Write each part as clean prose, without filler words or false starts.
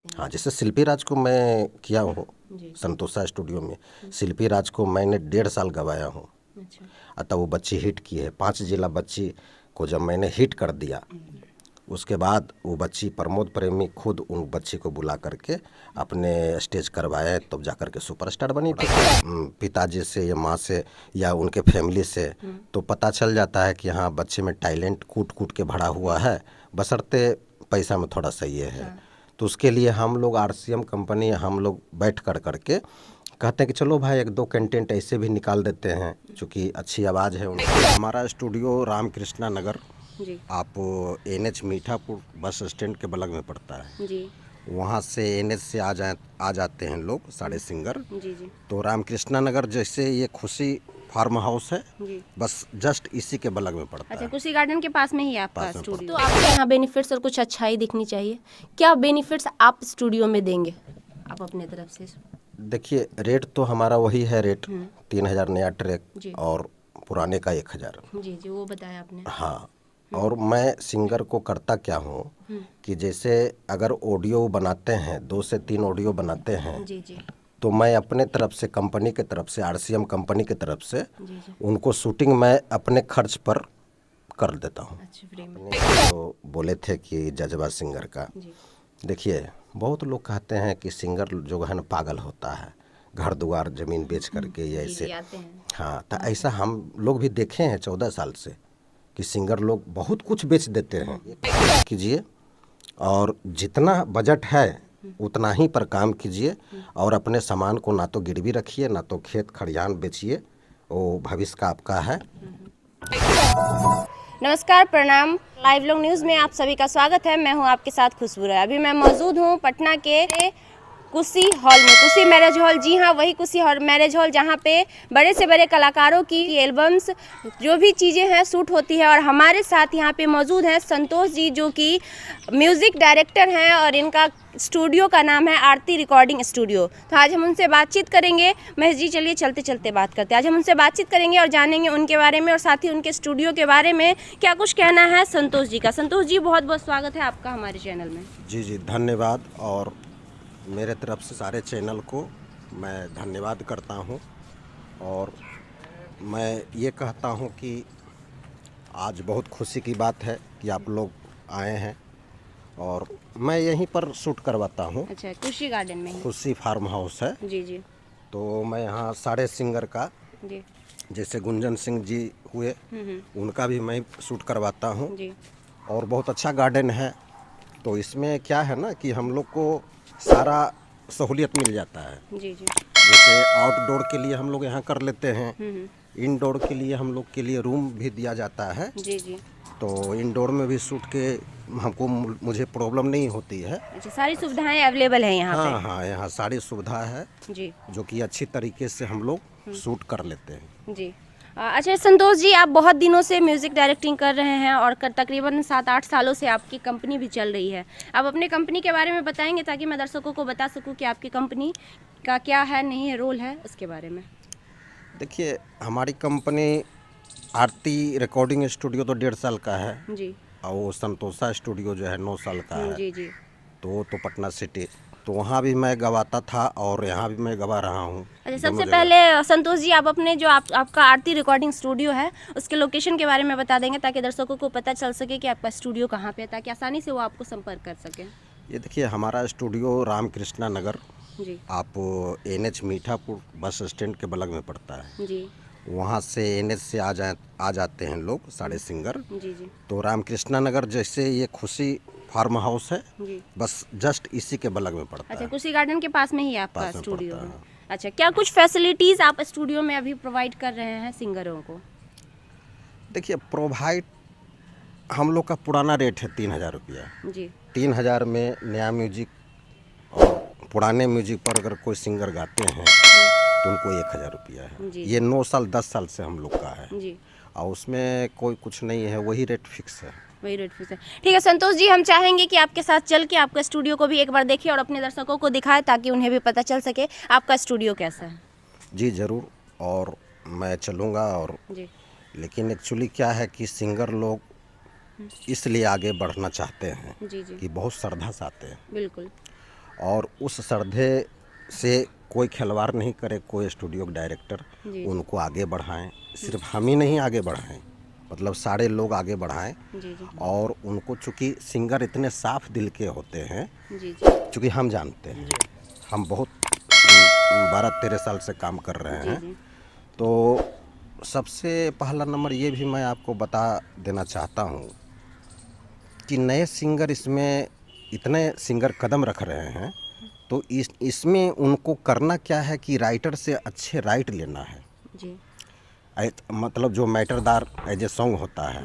हाँ, जैसे शिल्पी राज को मैं किया हूँ जी। संतोषा स्टूडियो में। शिल्पी राज को मैंने 1.5 साल गवाया हूँ। अच्छा। अतः वो बच्ची हिट की है। 5 जिला बच्ची को जब मैंने हिट कर दिया, उसके बाद वो बच्ची प्रमोद प्रेमी खुद उन बच्ची को बुला करके अपने स्टेज करवाए, तब जा कर के सुपरस्टार बनी थी। पिताजी से या माँ से या उनके फैमिली से तो पता चल जाता है कि हाँ, बच्चे में टैलेंट कूट कूट के भरा हुआ है, बशर्ते पैसा में थोड़ा सा ये है। तो उसके लिए हम लोग RCM कंपनी हम लोग बैठ कर करके कहते हैं कि चलो भाई 1-2 कंटेंट ऐसे भी निकाल देते हैं, चूँकि अच्छी आवाज़ है उनकी। हमारा स्टूडियो रामकृष्णा नगर, जी। आप NH मीठापुर बस स्टैंड के बगल में पड़ता है। जी। वहाँ से NH से आ जाते हैं लोग सारे सिंगर। जी। जी। तो रामकृष्णा नगर जैसे ये खुशी फार्म हाउस है, जी। बस जस्ट इसी के बगल में पड़ता अच्छा, है। कुशी गार्डन के पास में ही आपका पास में स्टूडियो। तो आपके यहाँ बेनिफिट्स और कुछ अच्छाई दिखनी चाहिए, क्या बेनिफिट्स आप स्टूडियो में देंगे आप अपने तरफ से? देखिए, रेट तो हमारा वही है, रेट 3000 नया ट्रैक जी। और पुराने का 1000। जी। जी, वो बताया आपने। हाँ, और मैं सिंगर को करता क्या हूँ कि जैसे अगर ऑडियो बनाते हैं, 2 से 3 ऑडियो बनाते हैं, जी। जी। तो तो मैं अपने तरफ से कंपनी के तरफ से RCM कंपनी की तरफ से जी। जी। उनको शूटिंग मैं अपने खर्च पर कर देता हूँ। अच्छा, फ्री में। तो बोले थे कि जज्बा सिंगर का, जी। देखिए बहुत लोग कहते हैं कि सिंगर जो है ना पागल होता है, घर द्वार जमीन बेच करके ये जी। ऐसे। जी, आते हैं। हाँ, तो ऐसा हम लोग भी देखे हैं 14 साल से कि सिंगर लोग बहुत कुछ बेच देते हैं। कीजिए और जितना बजट है उतना ही पर काम कीजिए और अपने सामान को ना तो गिरवी रखिए, ना तो खेत खलिहान बेचिए, वो भविष्य का आपका है। नमस्कार, प्रणाम। लाइव लोग न्यूज़ में आप सभी का स्वागत है। मैं हूं आपके साथ खुशबू राय। अभी मैं मौजूद हूं पटना के कुशी हॉल में, कुशी मैरिज हॉल। जी हाँ, वही कुशी हॉल मैरिज हॉल जहाँ पे बड़े से बड़े कलाकारों की एल्बम्स जो भी चीज़ें हैं शूट होती है। और हमारे साथ यहाँ पे मौजूद हैं संतोष जी, जो कि म्यूज़िक डायरेक्टर हैं और इनका स्टूडियो का नाम है आरती रिकॉर्डिंग स्टूडियो। तो आज हम उनसे बातचीत करेंगे। महेश जी, चलिए चलते चलते बात करते हैं। आज हम उनसे बातचीत करेंगे और जानेंगे उनके बारे में और साथ ही उनके स्टूडियो के बारे में क्या कुछ कहना है संतोष जी का। संतोष जी, बहुत बहुत स्वागत है आपका हमारे चैनल में। जी जी, धन्यवाद। और मेरे तरफ से सारे चैनल को मैं धन्यवाद करता हूं। और मैं ये कहता हूं कि आज बहुत खुशी की बात है कि आप लोग आए हैं और मैं यहीं पर शूट करवाता हूं। अच्छा, कुशी गार्डन में ही? खुशी फार्म हाउस है। जी। जी। तो मैं यहाँ सारे सिंगर का, जी। जैसे गुंजन सिंह जी हुए, उनका भी मैं शूट करवाता हूँ। जी। और बहुत अच्छा गार्डन है। तो इसमें क्या है ना कि हम लोग को सारा सहूलियत मिल जाता है। जी। जी। जैसे आउटडोर के लिए हम लोग यहाँ कर लेते हैं, इनडोर के लिए हम लोग के लिए रूम भी दिया जाता है। जी। जी। तो इनडोर में भी शूट के मुझे प्रॉब्लम नहीं होती है। अच्छा, सारी सुविधाएं अवेलेबल है यहाँ हाँ हाँ, यहाँ सारी सुविधा है पे? जी। जो कि अच्छी तरीके से हम लोग शूट कर लेते हैं। जी। अच्छा संतोष जी, आप बहुत दिनों से म्यूज़िक डायरेक्टिंग कर रहे हैं और तकरीबन 7-8 सालों से आपकी कंपनी भी चल रही है। आप अपने कंपनी के बारे में बताएंगे ताकि मैं दर्शकों को बता सकूं कि आपकी कंपनी का क्या है, नहीं है, रोल है, उसके बारे में। देखिए, हमारी कंपनी आरती रिकॉर्डिंग स्टूडियो तो 1.5 साल का है। जी। और वो संतोषा स्टूडियो जो है 9 साल का है। जी। जी। तो पटना सिटी, तो वहाँ भी मैं गवाता था और यहाँ भी मैं गवा रहा हूँ। अच्छा, सबसे पहले संतोष जी, आप अपने जो आपका आरती रिकॉर्डिंग स्टूडियो है उसके लोकेशन के बारे में बता देंगे ताकि दर्शकों को पता चल सके कि आपका स्टूडियो कहाँ पे है, ताकि आसानी से वो आपको संपर्क कर सकें। ये देखिए, हमारा स्टूडियो रामकृष्णा नगर, जी। आप NH मीठापुर बस स्टैंड के बगल में पड़ता है। जी। वहाँ से NH से आ जाते हैं लोग सारे सिंगर। जी। जी। तो रामकृष्णा नगर जैसे ये खुशी फार्म हाउस है, जी। बस जस्ट इसी के बगल में पड़ता अच्छा, है। कुशी गार्डन के पास में ही आपका पास में स्टूडियो पड़ता है? है। अच्छा, क्या कुछ फैसिलिटीज़ आप स्टूडियो में अभी प्रोवाइड कर रहे हैं सिंगरों को? देखिए, प्रोवाइड हम लोग का पुराना रेट है 3000 रुपया। जी। 3000 में नया म्यूजिक और पुराने म्यूजिक पर अगर कोई सिंगर गाते हैं तो उनको 1000 रुपया है। जी। ये 9 साल 10 साल से हम लोग का है। जी। और उसमें कोई कुछ नहीं है, वही रेट फिक्स है। वही रेट फिक्स है। ठीक है संतोष जी, हम चाहेंगे कि आपके साथ चल के आपका स्टूडियो को भी एक बार देखें और अपने दर्शकों को दिखाएं ताकि उन्हें भी पता चल सके आपका स्टूडियो कैसा है। जी ज़रूर, और मैं चलूँगा। और जी। लेकिन एक्चुअली क्या है कि सिंगर लोग इसलिए आगे बढ़ना चाहते हैं जी। जी। कि बहुत श्रद्धा से आते हैं। बिल्कुल। और उस श्रद्धे से कोई खिलवाड़ नहीं करे, कोई स्टूडियो डायरेक्टर उनको आगे बढ़ाएं। सिर्फ हम ही नहीं आगे बढ़ाएं, मतलब सारे लोग आगे बढ़ाएं। और उनको, चूँकि सिंगर इतने साफ दिल के होते हैं, चूँकि हम जानते हैं, हम बहुत 12-13 साल से काम कर रहे हैं, तो सबसे पहला नंबर ये भी मैं आपको बता देना चाहता हूँ कि नए सिंगर, इसमें इतने सिंगर कदम रख रहे हैं, तो इसमें उनको करना क्या है कि राइटर से अच्छे राइट लेना है जी। मतलब जो मैटरदार एज ए सॉन्ग होता है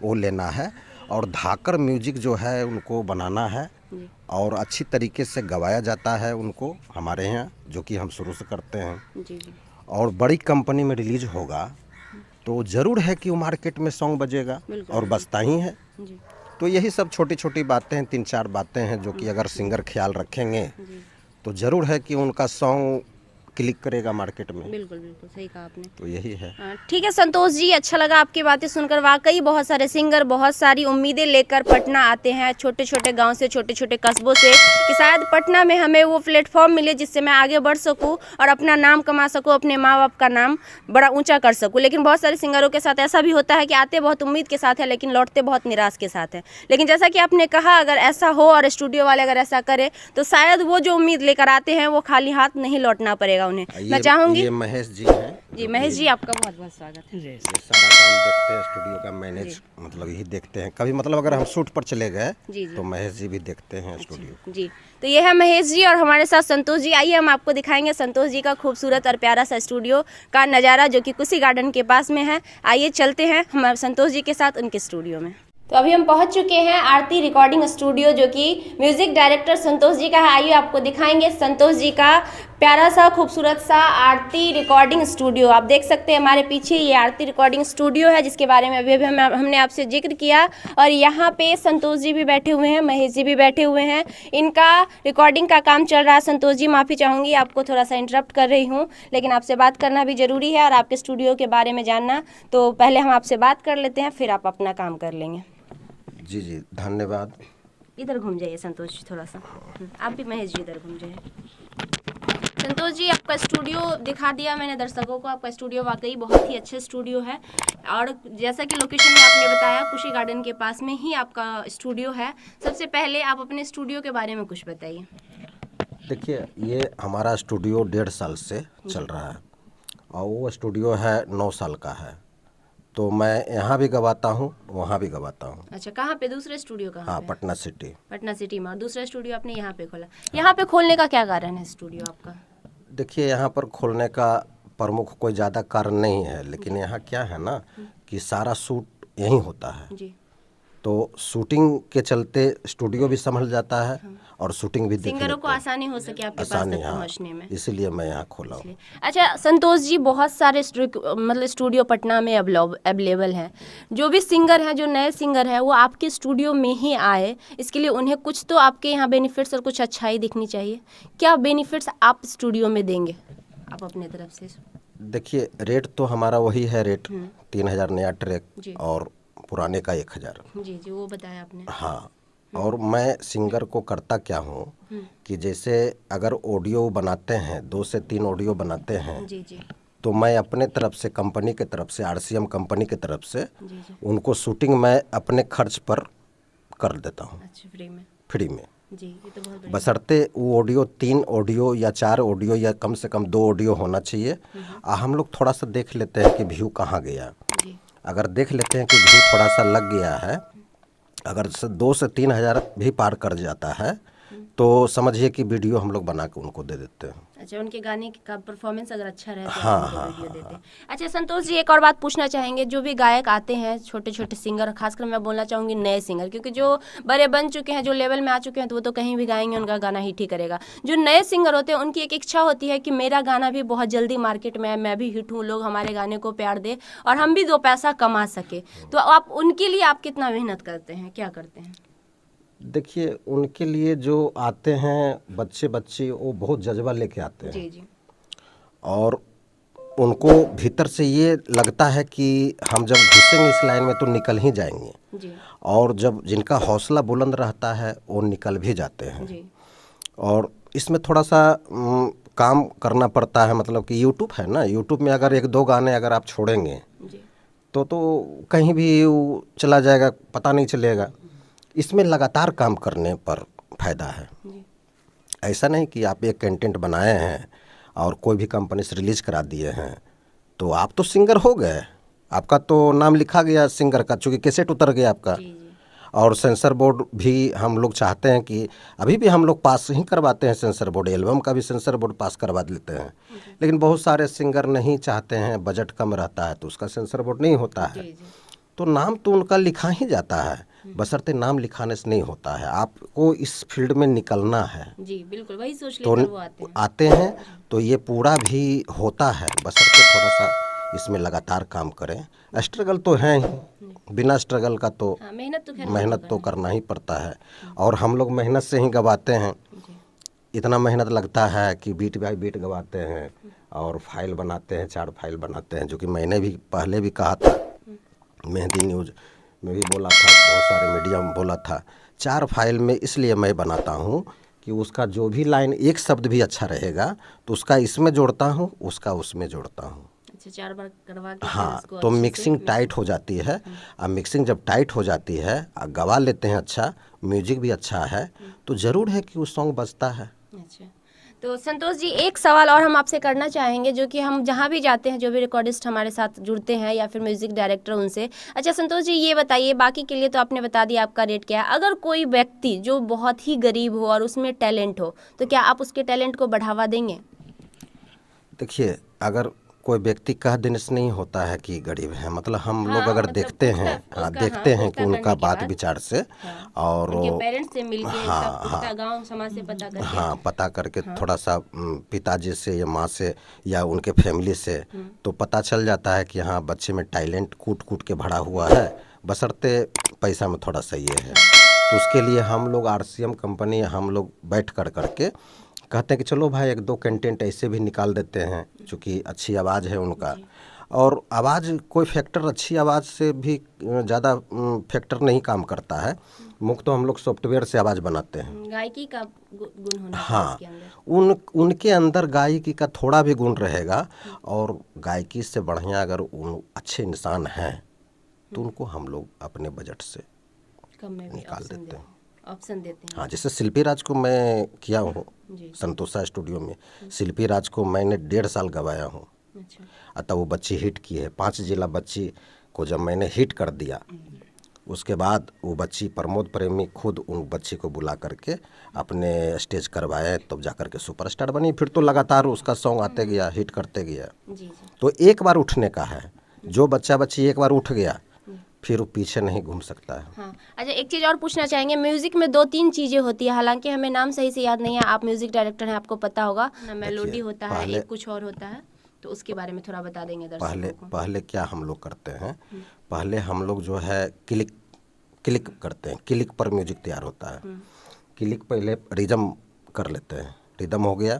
वो लेना है, और धाकर म्यूजिक जो है उनको बनाना है, और अच्छी तरीके से गवाया जाता है उनको हमारे यहाँ, जो कि हम शुरू से करते हैं जी। और बड़ी कंपनी में रिलीज होगा तो ज़रूर है कि वो मार्केट में सॉन्ग बजेगा, और बजता ही है जी। तो यही सब छोटी छोटी बातें हैं, 3-4 बातें हैं जो कि अगर सिंगर ख्याल रखेंगे तो ज़रूर है कि उनका सॉन्ग क्लिक करेगा मार्केट में। बिल्कुल बिल्कुल सही कहा आपने। तो यही है। ठीक है संतोष जी, अच्छा लगा आपकी बातें सुनकर। वाकई बहुत सारे सिंगर बहुत सारी उम्मीदें लेकर पटना आते हैं, छोटे छोटे गांव से, छोटे छोटे कस्बों से, कि शायद पटना में हमें वो प्लेटफॉर्म मिले जिससे मैं आगे बढ़ सकूं और अपना नाम कमा सकूं, अपने माँ बाप का नाम बड़ा ऊँचा कर सकूँ। लेकिन बहुत सारे सिंगरों के साथ ऐसा भी होता है कि आते बहुत उम्मीद के साथ है लेकिन लौटते बहुत निराश के साथ है। लेकिन जैसा कि आपने कहा, अगर ऐसा हो और स्टूडियो वाले अगर ऐसा करें तो शायद वो जो उम्मीद लेकर आते हैं वो खाली हाथ नहीं लौटना पड़ेगा उन्हें। मैं चाहूंगी, ये महेश जी हैं जी। महेश जी, आपका बहुत बहुत स्वागत है। ये सारा काम देखते हैं, स्टूडियो का मैनेज मतलब यही देखते हैं। कभी मतलब अगर हम शूट पर चले गए तो महेश जी भी देखते हैं स्टूडियो जी। तो ये है महेश जी और हमारे साथ संतोष जी। आइए हम आपको दिखाएंगे संतोष जी का खूबसूरत और प्यारा सा स्टूडियो का नज़ारा, जो कि कुशी गार्डन के पास में है। आइए चलते हैं हम संतोष जी के साथ उनके स्टूडियो में। तो अभी हम पहुंच चुके हैं आरती रिकॉर्डिंग स्टूडियो, जो कि म्यूजिक डायरेक्टर संतोष जी का है। आइए आपको दिखाएंगे संतोष जी का प्यारा सा खूबसूरत सा आरती रिकॉर्डिंग स्टूडियो। आप देख सकते हैं हमारे पीछे ये आरती रिकॉर्डिंग स्टूडियो है, जिसके बारे में अभी हमने आपसे जिक्र किया। और यहाँ पे संतोष जी भी बैठे हुए हैं, महेश जी भी बैठे हुए हैं, इनका रिकॉर्डिंग का काम चल रहा है। संतोष जी, माफ़ी चाहूँगी, आपको थोड़ा सा इंटरप्ट कर रही हूँ, लेकिन आपसे बात करना भी ज़रूरी है और आपके स्टूडियो के बारे में जानना। तो पहले हम आपसे बात कर लेते हैं, फिर आप अपना काम कर लेंगे। जी जी, धन्यवाद। इधर घूम जाइए संतोष जी थोड़ा सा, आप भी महेश जी इधर घूम जाइए। संतोष जी, आपका स्टूडियो दिखा दिया मैंने दर्शकों को। आपका स्टूडियो वाकई बहुत ही अच्छे स्टूडियो है, और जैसा कि लोकेशन में आपने बताया कुशी गार्डन के पास में ही आपका स्टूडियो है। सबसे पहले आप अपने स्टूडियो के बारे में कुछ बताइए। देखिए, ये हमारा स्टूडियो 1.5 साल से चल रहा है, और वो स्टूडियो है 9 साल का है। तो मैं यहाँ भी गवाता हूँ, वहाँ भी गवाता हूँ। अच्छा, कहाँ पे? दूसरे स्टूडियो कहाँ हाँ, पे? पटना सिटी। पटना सिटी में। और दूसरा स्टूडियो आपने यहाँ पे खोला। यहाँ पे खोलने का क्या कारण है स्टूडियो आपका? देखिए, यहाँ पर खोलने का प्रमुख कोई ज़्यादा कारण नहीं है, लेकिन यहाँ क्या है ना कि सारा शूट यहीं होता है जी। तो शूटिंग के चलते स्टूडियो भी संभल जाता है और शूटिंग भी सिंगरों को आसानी हो सके आपके पास तक पहुंचने में, इसीलिए मैं यहाँ खोला हूँ। अच्छा संतोष जी, बहुत सारे मतलब स्टूडियो पटना में अवेलेबल हैं। जो भी सिंगर हैं, जो नए सिंगर हैं, वो आपके स्टूडियो में ही आए, इसके लिए उन्हें कुछ तो आपके यहाँ बेनिफिट्स और कुछ अच्छाई दिखनी चाहिए। क्या बेनिफिट्स आप स्टूडियो में देंगे आप अपने तरफ से? देखिए, रेट तो हमारा वही है, रेट 3000 नया ट्रैक और पुराने का 1000। जी जी, वो बताया आपने। हाँ, और मैं सिंगर को करता क्या हूँ कि जैसे अगर ऑडियो बनाते हैं, 2 से 3 ऑडियो बनाते हैं जी जी, तो मैं अपने तरफ से, कंपनी के तरफ से, RCM कंपनी के तरफ से जी जी, उनको शूटिंग मैं अपने खर्च पर कर देता हूँ। अच्छा, फ्री में जी, ये तो बहुत बढ़िया। बशर्ते वो ऑडियो 3 ऑडियो या 4 ऑडियो या कम से कम 2 ऑडियो होना चाहिए। हम लोग थोड़ा सा देख लेते हैं कि व्यू कहाँ गया। अगर देख लेते हैं कि व्यू थोड़ा सा लग गया है, अगर 2 से 3 हज़ार भी पार कर जाता है, तो समझिए कि वीडियो हम लोग बना के उनको दे देते हैं। अच्छा, उनके गाने का परफॉर्मेंस अगर अच्छा रहे तो हाँ, वीडियो देते हैं। अच्छा संतोष जी, एक और बात पूछना चाहेंगे। जो भी गायक आते हैं, छोटे छोटे सिंगर, खासकर मैं बोलना चाहूँगी नए सिंगर, क्योंकि जो बड़े बन चुके हैं, जो लेवल में आ चुके हैं, तो वो तो कहीं भी गाएंगे, उनका गाना हिट ही करेगा। जो नए सिंगर होते हैं, उनकी एक इच्छा होती है कि मेरा गाना भी बहुत जल्दी मार्केट में आए, मैं भी हिट हूँ, लोग हमारे गाने को प्यार दे और हम भी 2 पैसा कमा सके। तो आप उनके लिए आप कितना मेहनत करते हैं, क्या करते हैं? देखिए, उनके लिए जो आते हैं बच्चे, वो बहुत जज्बा लेके आते हैं जी जी, और उनको भीतर से ये लगता है कि हम जब घुसेंगे इस लाइन में तो निकल ही जाएंगे जी। और जब जिनका हौसला बुलंद रहता है वो निकल भी जाते हैं जी। और इसमें थोड़ा सा काम करना पड़ता है। मतलब कि यूट्यूब है ना, यूट्यूब में अगर एक दो गाने अगर आप छोड़ेंगे जी तो कहीं भी वो चला जाएगा, पता नहीं चलेगा। इसमें लगातार काम करने पर फायदा है। जी ऐसा नहीं कि आप एक कंटेंट बनाए हैं और कोई भी कंपनी से रिलीज करा दिए हैं तो आप तो सिंगर हो गए, आपका तो नाम लिखा गया सिंगर का, चूँकि कैसेट उतर गया आपका। जी जी और सेंसर बोर्ड भी हम लोग चाहते हैं कि अभी भी हम लोग पास ही करवाते हैं सेंसर बोर्ड, एल्बम का भी सेंसर बोर्ड पास करवा लेते हैं। लेकिन बहुत सारे सिंगर नहीं चाहते हैं, बजट कम रहता है तो उसका सेंसर बोर्ड नहीं होता है। जी जी तो नाम तो उनका लिखा ही जाता है, बशर्ते नाम लिखाने से नहीं होता है। आपको इस फील्ड में निकलना है जी बिल्कुल, वही सोच तो लेकर वो आते हैं। आते हैं तो ये पूरा भी होता है, बशर्ते थोड़ा सा इसमें लगातार काम करें। स्ट्रगल तो है ही, बिना स्ट्रगल का तो हाँ, मेहनत तो खैर मेहनत तो करना ही पड़ता है। और हम लोग मेहनत से ही गवाते हैं। जी इतना मेहनत लगता है कि बीट बाई बीट गवाते हैं और फाइल बनाते हैं, 4 फाइल बनाते हैं, जो कि मैंने भी पहले भी कहा था, मेहंदी न्यूज़ में भी बोला था, बहुत सारे मीडिया में बोला था। 4 फाइल में इसलिए मैं बनाता हूँ कि उसका जो भी लाइन एक शब्द भी अच्छा रहेगा तो उसका इसमें जोड़ता हूँ, उसका उसमें जोड़ता हूँ। अच्छा, 4 बार करवा के फिर हाँ, उसको तो अच्छे से मिक्सिंग टाइट हो जाती है। अब मिक्सिंग जब टाइट हो जाती है, गवा लेते हैं, अच्छा म्यूजिक भी अच्छा है, तो ज़रूर है कि वो सॉन्ग बजता है। अच्छा, तो संतोष जी एक सवाल और हम आपसे करना चाहेंगे, जो कि हम जहाँ भी जाते हैं, जो भी रिकॉर्डिस्ट हमारे साथ जुड़ते हैं या फिर म्यूजिक डायरेक्टर उनसे। अच्छा संतोष जी ये बताइए, बाकी के लिए तो आपने बता दिया आपका रेट क्या है, अगर कोई व्यक्ति जो बहुत ही गरीब हो और उसमें टैलेंट हो तो क्या आप उसके टैलेंट को बढ़ावा देंगे? देखिए, अगर कोई व्यक्ति कह देने से नहीं होता है कि गरीब है। मतलब हम हाँ, लोग अगर मतलब देखते हैं, हाँ देखते हैं कि उनका बात विचार से और उनके पेरेंट्स से मिलके हाँ सब पूछता, गांव समाज से पता करके। हाँ पता करके थोड़ा सा पिताजी से या माँ से या उनके फैमिली से तो पता चल जाता है कि हाँ बच्चे में टैलेंट कूट कूट के भरा हुआ है, बशर्ते पैसा में थोड़ा सा ये है। तो उसके लिए हम लोग RCM कंपनी हम लोग बैठ कर करके कहते हैं कि चलो भाई एक दो कंटेंट ऐसे भी निकाल देते हैं, चूँकि अच्छी आवाज़ है उनका। और आवाज़ कोई फैक्टर, अच्छी आवाज़ से भी ज़्यादा फैक्टर नहीं काम करता है। मुख्य तो हम लोग सॉफ्टवेयर से आवाज़ बनाते हैं। गायकी का गुण होना चाहिए हाँ, उसके अंदर। उनके अंदर गायकी का थोड़ा भी गुण रहेगा। और गायकी से बढ़िया अगर अच्छे इंसान हैं तो उनको हम लोग अपने बजट से कम में भी निकाल देते हैं। ऑप्शन देते हैं। हाँ, जैसे शिल्पी राज को मैं किया हूँ जी। संतोषा स्टूडियो में। शिल्पी राज को मैंने 1.5 साल गवाया हूँ। अच्छा, अतः वो बच्ची हिट की है। 5 जिला बच्ची को जब मैंने हिट कर दिया, उसके बाद वो बच्ची प्रमोद प्रेमी खुद उन बच्ची को बुला करके अपने स्टेज करवाए, तब जा कर के सुपरस्टार बनी। फिर तो लगातार उसका सॉन्ग आते गया, हिट करते गया। जी जी तो एक बार उठने का है, जो बच्चा बच्ची एक बार उठ गया फिर वो पीछे नहीं घूम सकता है। हाँ। अच्छा, एक चीज़ और पूछना चाहेंगे, म्यूजिक में 2-3 चीज़ें होती है, हालांकि हमें नाम सही से याद नहीं है, आप म्यूजिक डायरेक्टर हैं, आपको पता होगा ना। मेलोडी होता है, एक कुछ और होता है, तो उसके बारे में थोड़ा बता देंगे दर्शकों को। पहले क्या हम लोग करते हैं, पहले हम लोग जो है क्लिक करते हैं, क्लिक पर म्यूजिक तैयार होता है। क्लिक पहले रिदम कर लेते हैं, रिदम हो गया,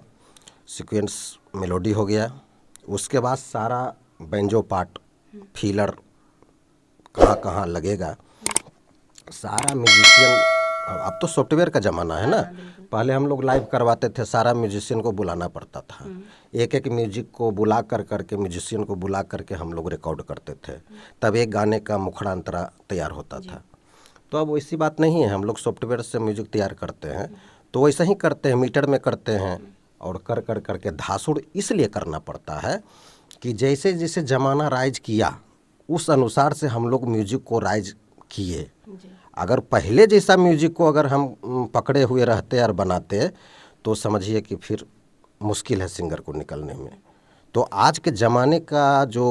सीक्वेंस मेलोडी हो गया, उसके बाद सारा बेंजो पार्ट, फीलर कहाँ कहाँ लगेगा, सारा म्यूजिशियन। अब तो सॉफ्टवेयर का ज़माना है ना, पहले हम लोग लाइव करवाते थे, सारा म्यूजिशियन को बुलाना पड़ता था। एक एक म्यूजिक को बुला कर करके, म्यूजिशियन को बुला करके हम लोग रिकॉर्ड करते थे, तब एक गाने का मुखड़ा अंतरा तैयार होता था। तो अब वैसी बात नहीं है, हम लोग सॉफ्टवेयर से म्यूजिक तैयार करते हैं, तो वैसा ही करते हैं, मीटर में करते हैं। और कर कर करके धासुड़ इसलिए करना पड़ता है कि जैसे जैसे ज़माना राइज किया उस अनुसार से हम लोग म्यूजिक को राइज किए। अगर पहले जैसा म्यूजिक को अगर हम पकड़े हुए रहते और बनाते तो समझिए कि फिर मुश्किल है सिंगर को निकलने में। तो आज के ज़माने का जो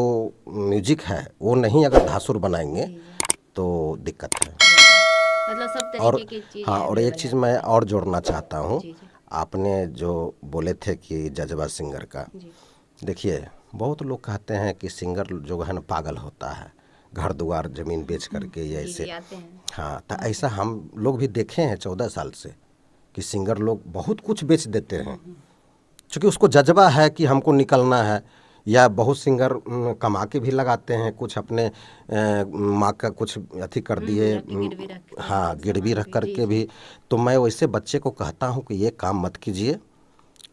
म्यूजिक है वो नहीं अगर धासुर बनाएंगे तो दिक्कत है। मतलब सब और तरीके की चीज़। हाँ, और एक चीज़ मैं और जोड़ना चाहता हूँ, आपने जो बोले थे कि जज्बा सिंगर का, देखिए बहुत लोग कहते हैं कि सिंगर जो है ना पागल होता है, घर द्वार जमीन बेच करके ये ऐसे। हाँ, तो ऐसा हम लोग भी देखे हैं 14 साल से कि सिंगर लोग बहुत कुछ बेच देते हैं, क्योंकि उसको जज्बा है कि हमको निकलना है। या बहुत सिंगर कमा के भी लगाते हैं, कुछ अपने माँ का कुछ अथी कर दिए, हाँ गिरवी रख करके भी। तो मैं वैसे बच्चे को कहता हूँ कि ये काम मत कीजिए,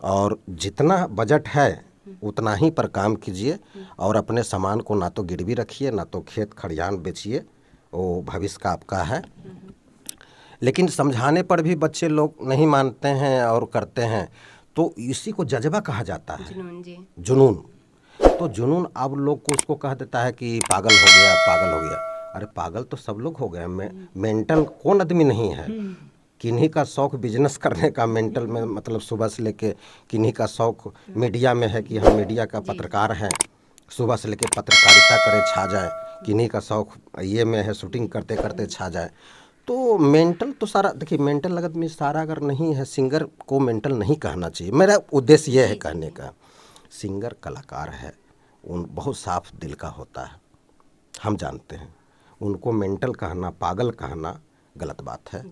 और जितना बजट है उतना ही पर काम कीजिए, और अपने सामान को ना तो गिरवी रखिए, ना तो खेत खलिहान बेचिए, वो भविष्य का आपका है। लेकिन समझाने पर भी बच्चे लोग नहीं मानते हैं और करते हैं, तो इसी को जज्बा कहा जाता है, जुनून। तो जुनून अब लोग को उसको कह देता है कि पागल हो गया, पागल हो गया। अरे पागल तो सब लोग हो गए, मेंटल कौन आदमी नहीं है। किन्हीं का शौक बिजनेस करने का मेंटल में, मतलब सुबह से लेके किन्हीं का शौक मीडिया में है कि हम मीडिया का पत्रकार हैं, सुबह से लेके पत्रकारिता करे छा जाए। किन्हीं का शौक ये में है शूटिंग करते करते छा जाए। तो मेंटल तो सारा देखिए, मेंटल लगत में सारा अगर नहीं है, सिंगर को मेंटल नहीं कहना चाहिए। मेरा उद्देश्य ये है कहने का, सिंगर कलाकार है, उन बहुत साफ दिल का होता है, हम जानते हैं। उनको मेंटल कहना, पागल कहना गलत बात है।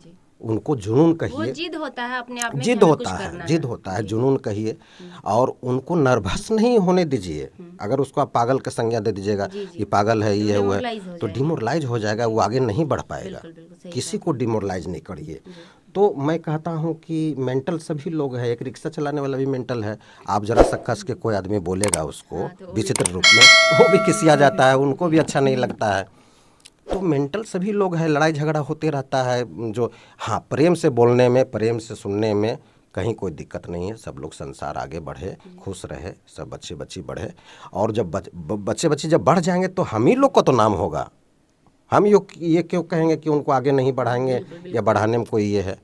उनको जुनून कहिए, जिद होता है अपने आप में, जिद होता है, जिद होता है, जुनून कहिए। और उनको नर्वस नहीं होने दीजिए। अगर उसको आप पागल का संज्ञा दे दीजिएगा, ये पागल है, ये है, वो है, तो डिमोरलाइज हो जाएगा, वो आगे नहीं बढ़ पाएगा। किसी को डिमोरलाइज नहीं करिए। तो मैं कहता हूँ कि मेंटल सभी लोग हैं। एक रिक्शा चलाने वाला भी मेंटल है। आप जरा सा कस के कोई आदमी बोलेगा उसको विचित्र रूप में, वो भी किसी आ जाता है, उनको भी अच्छा नहीं लगता है। तो मेंटल सभी लोग हैं, लड़ाई झगड़ा होते रहता है। जो हाँ, प्रेम से बोलने में, प्रेम से सुनने में कहीं कोई दिक्कत नहीं है। सब लोग संसार आगे बढ़े, खुश रहे, सब बच्चे बच्ची बढ़े। और जब बच्चे बच्ची जब बढ़ जाएंगे तो हम ही लोग का तो नाम होगा। हम ये क्यों कहेंगे कि उनको आगे नहीं बढ़ाएंगे या बढ़ाने में कोई ये है।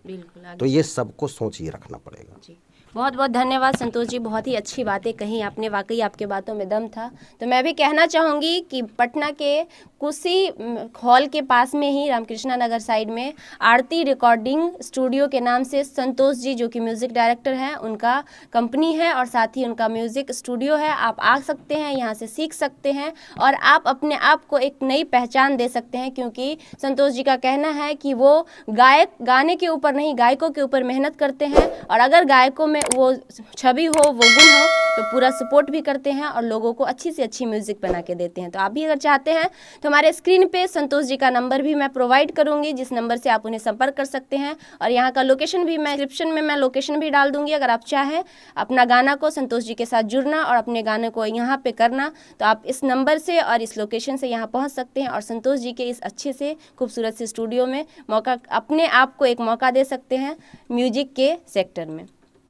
तो ये सबको सोच ये रखना पड़ेगा। बहुत बहुत धन्यवाद संतोष जी, बहुत ही अच्छी बातें कही आपने, वाकई आपके बातों में दम था। तो मैं भी कहना चाहूँगी कि पटना के कुसी हॉल के पास में ही रामकृष्णा नगर साइड में आरती रिकॉर्डिंग स्टूडियो के नाम से संतोष जी जो कि म्यूज़िक डायरेक्टर हैं, उनका कंपनी है और साथ ही उनका म्यूज़िक स्टूडियो है। आप आ सकते हैं, यहाँ से सीख सकते हैं और आप अपने आप को एक नई पहचान दे सकते हैं, क्योंकि संतोष जी का कहना है कि वो गाने के ऊपर नहीं, गायकों के ऊपर मेहनत करते हैं। और अगर गायकों में वो छवि हो, वो गुण हो, तो पूरा सपोर्ट भी करते हैं और लोगों को अच्छी से अच्छी म्यूज़िक बना के देते हैं। तो आप भी अगर चाहते हैं तो हमारे स्क्रीन पे संतोष जी का नंबर भी मैं प्रोवाइड करूंगी, जिस नंबर से आप उन्हें संपर्क कर सकते हैं। और यहाँ का लोकेशन भी मैं डिस्क्रिप्शन में मैं लोकेशन भी डाल दूंगी। अगर आप चाहें अपना गाना को संतोष जी के साथ जुड़ना और अपने गाने को यहाँ पे करना, तो आप इस नंबर से और इस लोकेशन से यहाँ पहुँच सकते हैं और संतोष जी के इस अच्छे से खूबसूरत से स्टूडियो में अपने आप को एक मौका दे सकते हैं म्यूजिक के सेक्टर में।